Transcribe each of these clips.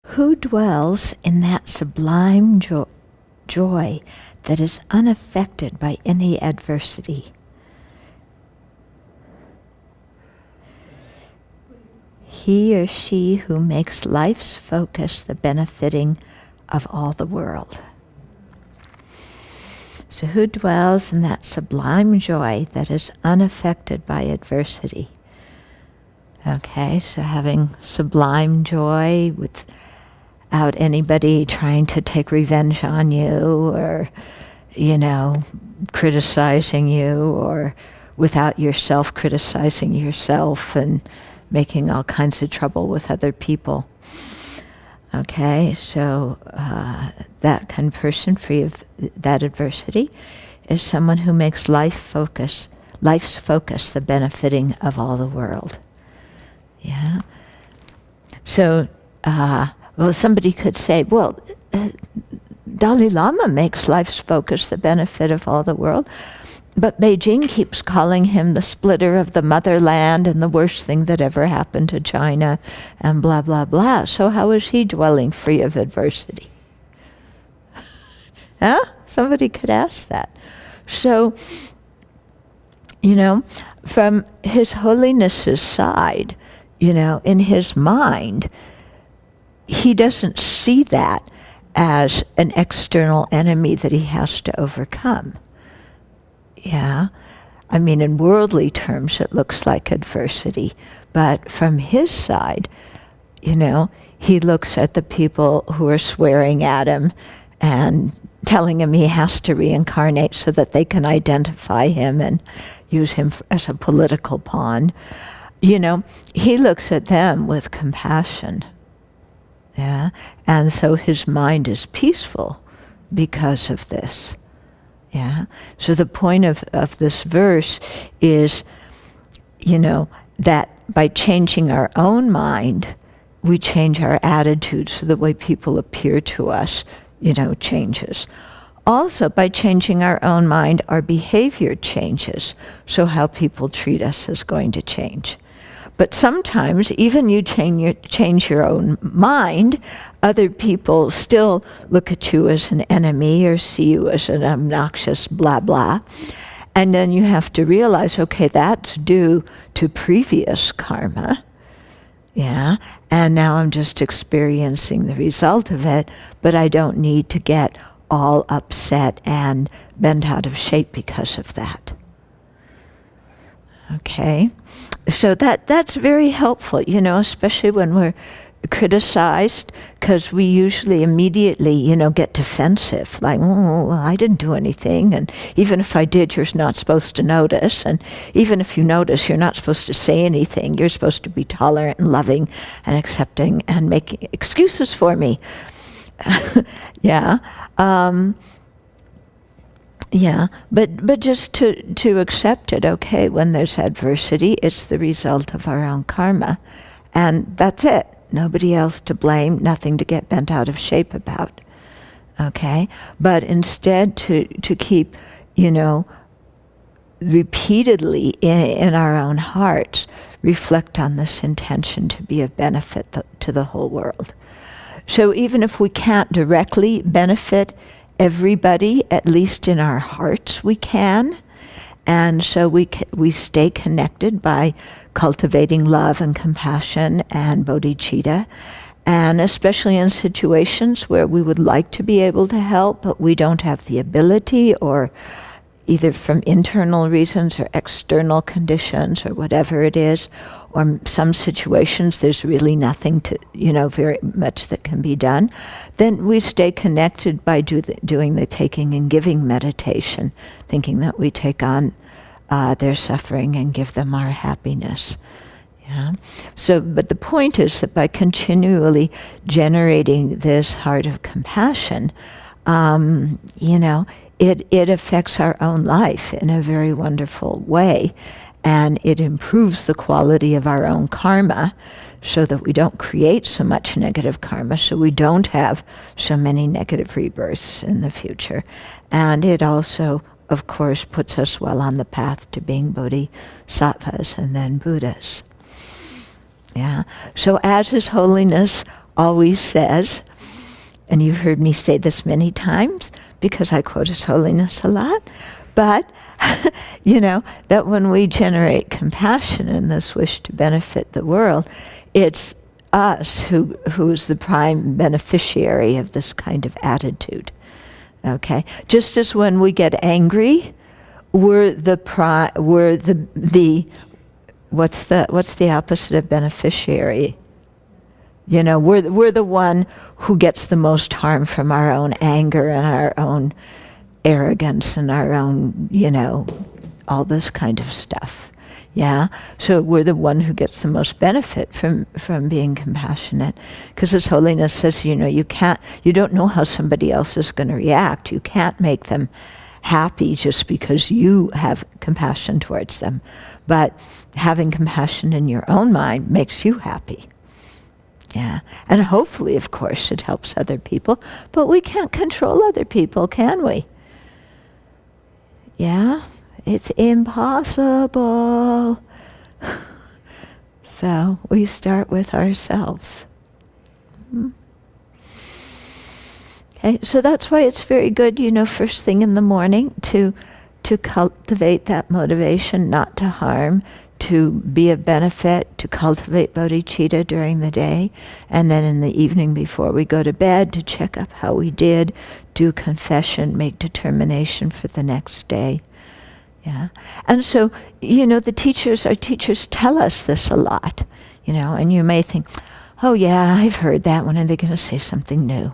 Who dwells in that sublime joy that is unaffected by any adversity? He or she who makes life's focus the benefiting of all the world. So who dwells in that sublime joy that is unaffected by adversity? Okay, so having sublime joy without anybody trying to take revenge on you or, criticizing you, or without yourself criticizing yourself and making all kinds of trouble with other people. Okay, so that kind of person free of that adversity is someone who makes life's focus the benefiting of all the world. Yeah. So, somebody could say, Dalai Lama makes life's focus the benefit of all the world, but Beijing keeps calling him the splitter of the motherland and the worst thing that ever happened to China and blah, blah, blah. So how is he dwelling free of adversity? Huh? Somebody could ask that. So, from His Holiness's side, in his mind, he doesn't see that as an external enemy that he has to overcome. Yeah, I mean, in worldly terms, it looks like adversity. But from his side, he looks at the people who are swearing at him and telling him he has to reincarnate so that they can identify him and use him as a political pawn. He looks at them with compassion. Yeah, and so his mind is peaceful because of this. Yeah. So the point of this verse is, that by changing our own mind, we change our attitude, so the way people appear to us, changes. Also, by changing our own mind, our behavior changes, so how people treat us is going to change. But sometimes, even you change your own mind, other people still look at you as an enemy or see you as an obnoxious blah, blah. And then you have to realize, okay, that's due to previous karma. Yeah, and now I'm just experiencing the result of it, but I don't need to get all upset and bent out of shape because of that. Okay, so that's very helpful, especially when we're criticized, because we usually immediately, get defensive, like, well, I didn't do anything, and even if I did, you're not supposed to notice, and even if you notice, you're not supposed to say anything. You're supposed to be tolerant and loving and accepting and making excuses for me. Yeah. Yeah, but just to accept it, okay, when there's adversity, it's the result of our own karma. And that's it. Nobody else to blame, nothing to get bent out of shape about. Okay? But instead to keep, repeatedly in our own hearts, reflect on this intention to be of benefit to the whole world. So even if we can't directly benefit everybody, at least in our hearts we can. And so we stay connected by cultivating love and compassion and bodhicitta. And especially in situations where we would like to be able to help, but we don't have the ability, or either from internal reasons or external conditions or whatever it is, or some situations there's really nothing to, very much that can be done, then we stay connected by doing the taking and giving meditation, thinking that we take on their suffering and give them our happiness. Yeah. So, but the point is that by continually generating this heart of compassion, it affects our own life in a very wonderful way, and it improves the quality of our own karma, so that we don't create so much negative karma, so we don't have so many negative rebirths in the future. And it also, of course, puts us well on the path to being bodhisattvas and then Buddhas. Yeah. So as His Holiness always says, and you've heard me say this many times because I quote His Holiness a lot, but that when we generate compassion and this wish to benefit the world, it's us who is the prime beneficiary of this kind of attitude. Okay, just as when we get angry, we're the what's the opposite of beneficiary? We're the one who gets the most harm from our own anger and our own arrogance and our own, all this kind of stuff. Yeah, so we're the one who gets the most benefit from being compassionate, because His Holiness says, you don't know how somebody else is going to react. You can't make them happy just because you have compassion towards them, but having compassion in your own mind makes you happy. Yeah, and hopefully, of course, it helps other people, but we can't control other people, can we? Yeah, it's impossible. So we start with ourselves. Okay, so that's why it's very good, first thing in the morning to cultivate that motivation not to harm, to be of benefit, to cultivate bodhicitta during the day, and then in the evening before we go to bed to check up how we did, do confession, make determination for the next day. Yeah, and so, our teachers tell us this a lot, and you may think, oh yeah, I've heard that, when are they going to say something new?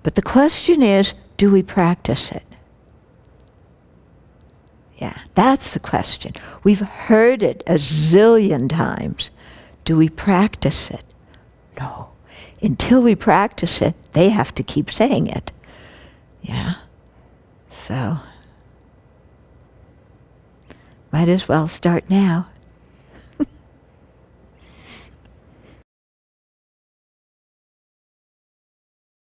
But the question is, do we practice it? Yeah, that's the question. We've heard it a zillion times. Do we practice it? No. Until we practice it, they have to keep saying it. Yeah. So, might as well start now.